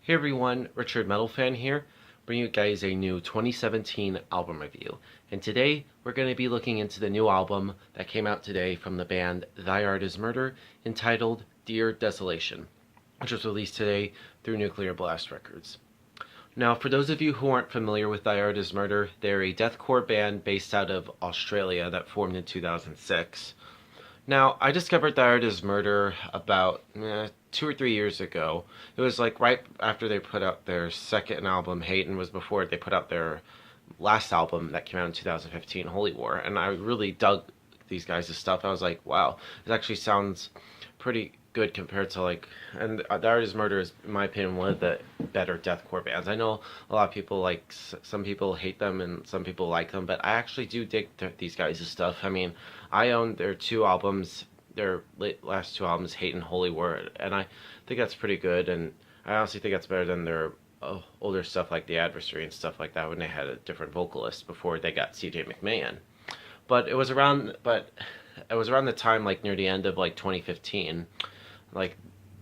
Hey everyone, Richard Metal Fan here, bringing you guys a new 2017 album review. And today we're going to be looking into the new album that came out today from the band Thy Art Is Murder, entitled Dear Desolation, which was released today through Nuclear Blast Records. Now, for those of you who aren't familiar with Thy Art Is Murder, they're a deathcore band based out of Australia that formed in 2006. Now, I discovered Thy Art Is Murder about 2 or 3 years ago. It was like right after they put out their second album, Hate, and was before they put out their last album that came out in 2015, Holy War. And I really dug these guys' stuff. I was like, wow, it actually sounds pretty good compared to and Thy Art Is Murder is, in my opinion, one of the better deathcore bands. I know a lot of people some people hate them and some people like them, but I actually do dig these guys' stuff. I mean, I own their two albums, their last two albums, Hate and Holy War, and I think that's pretty good, and I honestly think that's better than their older stuff like The Adversary and stuff like that when they had a different vocalist before they got CJ McMahon. But it was around the time, like near the end of 2015, that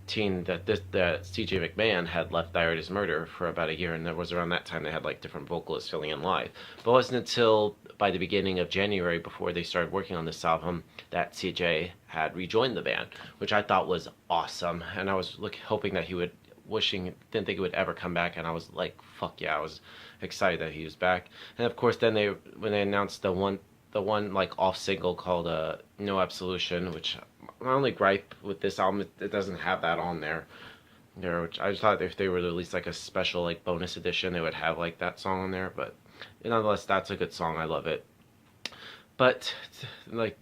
CJ McMahon had left Thy Art Is Murder for about a year, and that was around that time they had different vocalists filling in live. But it wasn't until by the beginning of January, before they started working on this album, that CJ had rejoined the band, which I thought was awesome. And I was hoping that he would, didn't think he would ever come back, and I was like, fuck yeah, I was excited that he was back. And of course, then when they announced the one off single called No Absolution, which my only gripe with this album, it doesn't have that on there. Which I just thought if they were to release a special bonus edition, they would have that song on there. But nonetheless, that's a good song. I love it. But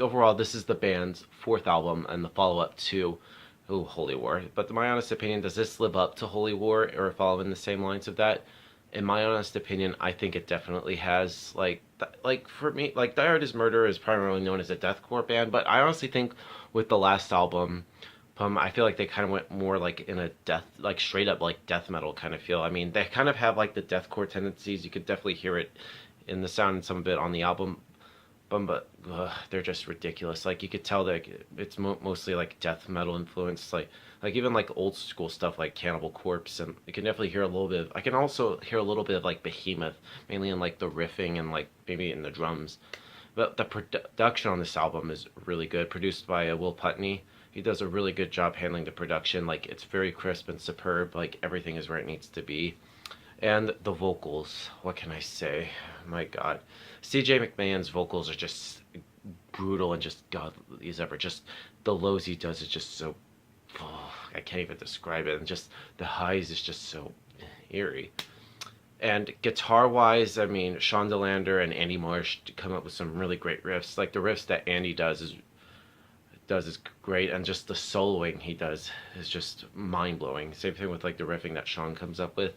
overall, this is the band's fourth album and the follow-up to Holy War. But my honest opinion, does this live up to Holy War or follow in the same lines of that? In my honest opinion, I think it definitely has. For me, Thy Art Is Murder is primarily known as a deathcore band, but I honestly think with the last album, I feel like they kind of went more in a straight up death metal kind of feel. I mean, they kind of have the deathcore tendencies. You could definitely hear it in the sound and some of it on the album, but they're just ridiculous. You could tell that it's mostly death metal influence, even old school stuff like Cannibal Corpse, and you can definitely hear a little bit of, I can also hear a little bit of Behemoth, mainly in the riffing and maybe in the drums. But the production on this album is really good, produced by Will Putney. He does a really good job handling the production. It's very crisp and superb. Everything is where it needs to be. And the vocals, what can I say? My God. CJ McMahon's vocals are just brutal and just godly as ever. Just the lows he does is just so, I can't even describe it. And just the highs is just so eerie. And guitar-wise, I mean, Sean DeLander and Andy Marsh come up with some really great riffs. The riffs that Andy does is great, and just the soloing he does is just mind-blowing. Same thing with the riffing that Sean comes up with.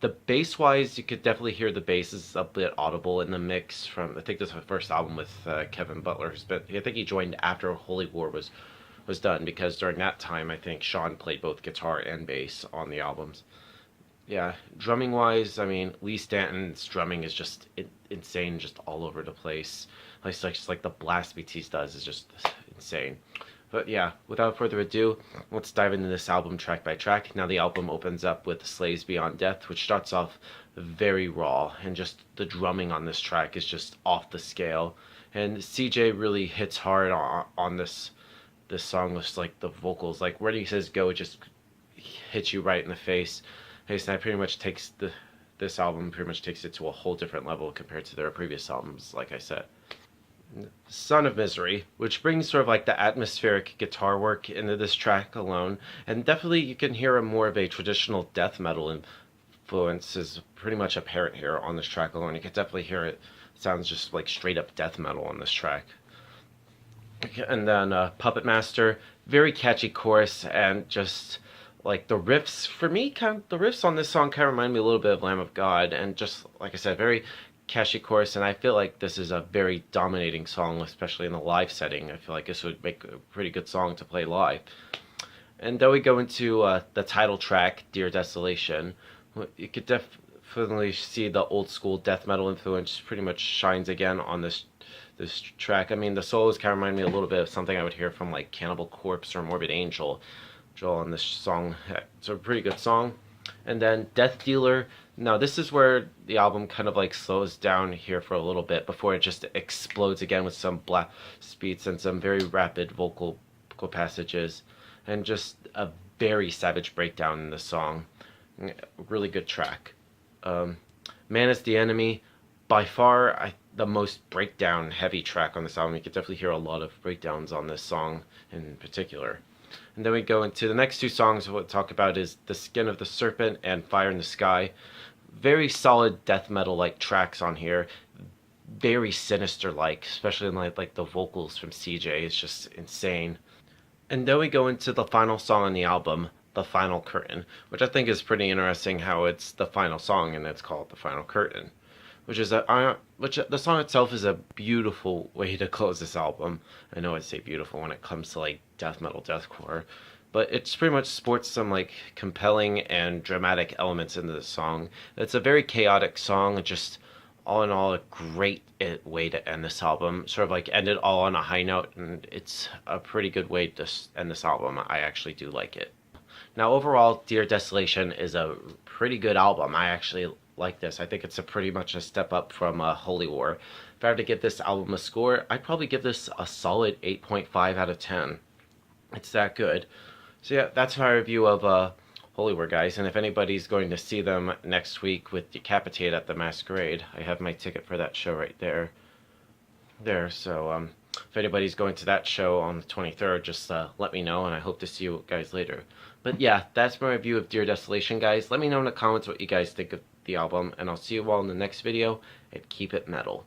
The bass-wise, you could definitely hear the bass is a bit audible in the mix from, I think this is the first album with Kevin Butler, I think he joined after Holy War was done, because during that time, I think Sean played both guitar and bass on the albums. Yeah, drumming-wise, I mean, Lee Stanton's drumming is just insane, just all over the place. Just the blast beats he does is just insane. But yeah, without further ado, let's dive into this album track by track. Now the album opens up with Slaves Beyond Death, which starts off very raw, and just the drumming on this track is just off the scale. And CJ really hits hard on this song with the vocals. Where he says go, it just hits you right in the face. And that pretty much takes this album pretty much takes it to a whole different level compared to their previous albums, like I said. Son of Misery, which brings sort of the atmospheric guitar work into this track alone, and definitely you can hear more of a traditional death metal influence is pretty much apparent here on this track alone. You can definitely hear it. It sounds just straight up death metal on this track. And then Puppet Master, very catchy chorus, and just the riffs, for me, the riffs on this song kind of remind me a little bit of Lamb of God, and just, like I said, very catchy chorus, and I feel this is a very dominating song, especially in the live setting. I feel this would make a pretty good song to play live. And then we go into the title track, Dear Desolation. You could definitely see the old school death metal influence pretty much shines again on this track. I mean, the solos kind of remind me a little bit of something I would hear from Cannibal Corpse or Morbid Angel on this song. It's a pretty good song. And then Death Dealer. Now this is where the album kind of like slows down here for a little bit before it just explodes again with some blast beats and some very rapid vocal passages, and just a very savage breakdown in the song. Really good track. Man is the Enemy, by far the most breakdown heavy track on this album. You can definitely hear a lot of breakdowns on this song in particular. And then we go into the next two songs we'll talk about is The Skin of the Serpent and Fire in the Sky. Very solid death metal like tracks on here. Very sinister like, especially in like the vocals from CJ. It's just insane. And then we go into the final song on the album, The Final Curtain, which I think is pretty interesting how it's the final song and it's called The Final Curtain. Which the song itself is a beautiful way to close this album. I know I say beautiful when it comes to like death metal, deathcore, but it's pretty much sports some like compelling and dramatic elements into the song. It's a very chaotic song, just all in all a great way to end this album. Sort of like end it all on a high note, and it's a pretty good way to end this album. I actually do like it. Now overall, Dear Desolation is a pretty good album. I actually like this. I think it's pretty much a step up from Holy War. If I had to give this album a score, I'd probably give this a solid 8.5 out of 10. It's that good. So yeah, that's my review of Holy War, guys. And if anybody's going to see them next week with Decapitate at the Masquerade, I have my ticket for that show right there. So if anybody's going to that show on the 23rd, just let me know, and I hope to see you guys later. But yeah, that's my review of Dear Desolation, guys. Let me know in the comments what you guys think of the album, and I'll see you all in the next video, and keep it metal.